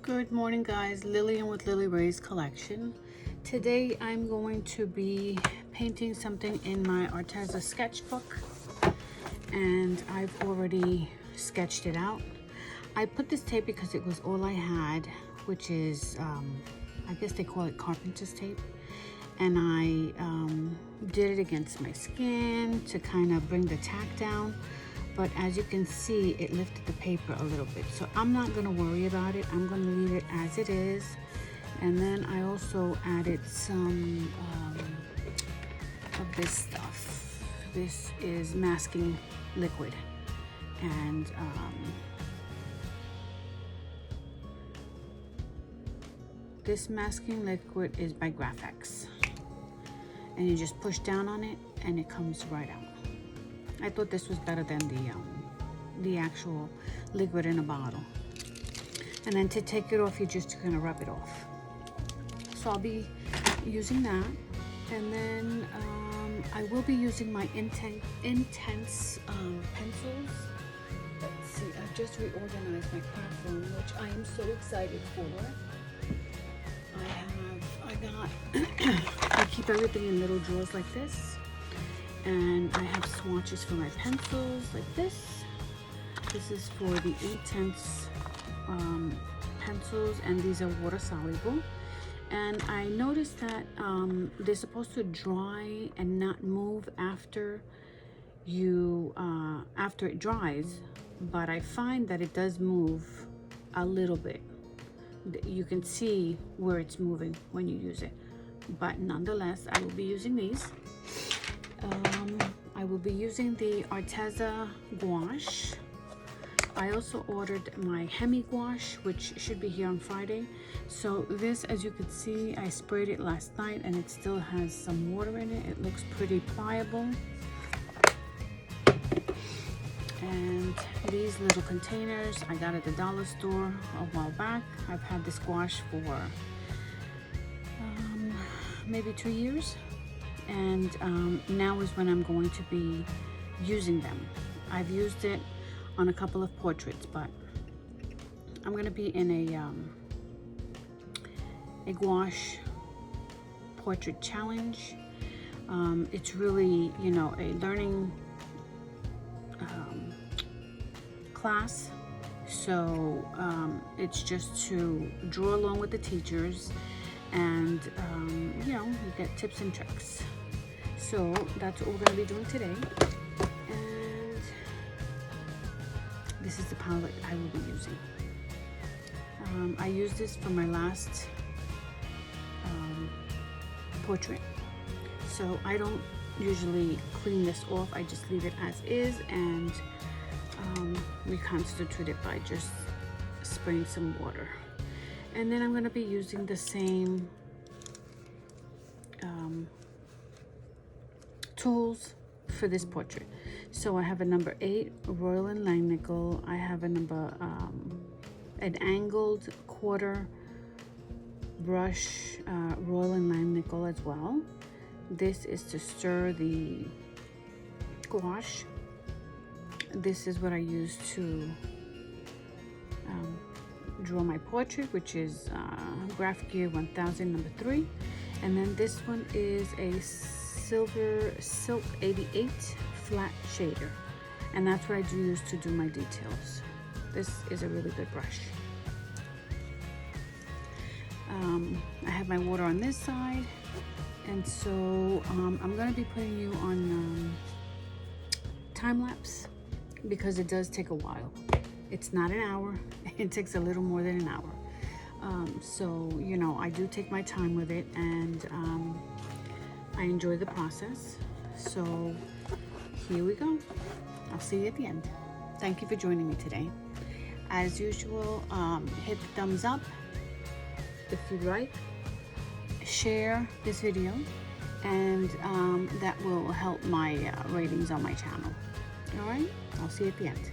Good morning, guys. Lillian with Lily Ray's collection. Today I'm going to be painting something in my Arteza sketchbook, and I've already sketched it out. I put this tape because it was all I had, which is I guess they call it carpenter's tape, and I did it against my skin to kind of bring the tack down. But as you can see, it lifted the paper a little bit. So I'm not gonna worry about it. I'm gonna leave it as it is. And then I also added some of this stuff. This is masking liquid. And this masking liquid is by Graphex. And you just push down on it and it comes right out. I thought this was better than the actual liquid in a bottle. And then to take it off, you're just gonna rub it off. So I'll be using that. And then I will be using my intense pencils. Let's see, I've just reorganized my craft room, which I am so excited for. I keep everything in little drawers like this. And I have swatches for my pencils like this. This is for the intense pencils, and these are water soluble. And I noticed that they're supposed to dry and not move after it dries, but I find that it does move a little bit. You can see where it's moving when you use it, but nonetheless, I will be using these. I will be using the Arteza gouache. I also ordered my hemi gouache, which should be here on Friday. So this, as you can see, I sprayed it last night and it still has some water in it. It looks pretty pliable. And these little containers I got at the dollar store a while back. I've had this gouache for maybe 2 years. And now is when I'm going to be using them. I've used it on a couple of portraits, but I'm going to be in a gouache portrait challenge. It's really, you know, a learning class. So it's just to draw along with the teachers, and you know, you get tips and tricks. So that's what we're going to be doing today. And this is the palette I will be using. I used this for my last portrait. So I don't usually clean this off. I just leave it as is, and reconstitute it by just spraying some water. And then I'm going to be using the same tools for this portrait. So I have a number 8 Royal and Langnickel. I have a number an angled quarter brush, Royal and Langnickel as well. This is to stir the gouache. This is what I use to draw my portrait, which is Graph Gear 1000 number 3. And then this one is a Silver Silk 88 flat shader, and that's what I do use to do my details. This is a really good brush. I have my water on this side, and so I'm going to be putting you on time lapse because it does take a while. It's not an hour. It takes a little more than an hour. So, you know, I do take my time with it, and I enjoy the process. So here we go. I'll see you at the end. Thank you for joining me today. As usual, hit the thumbs up if you like, share this video, and that will help my ratings on my channel. All right, I'll see you at the end.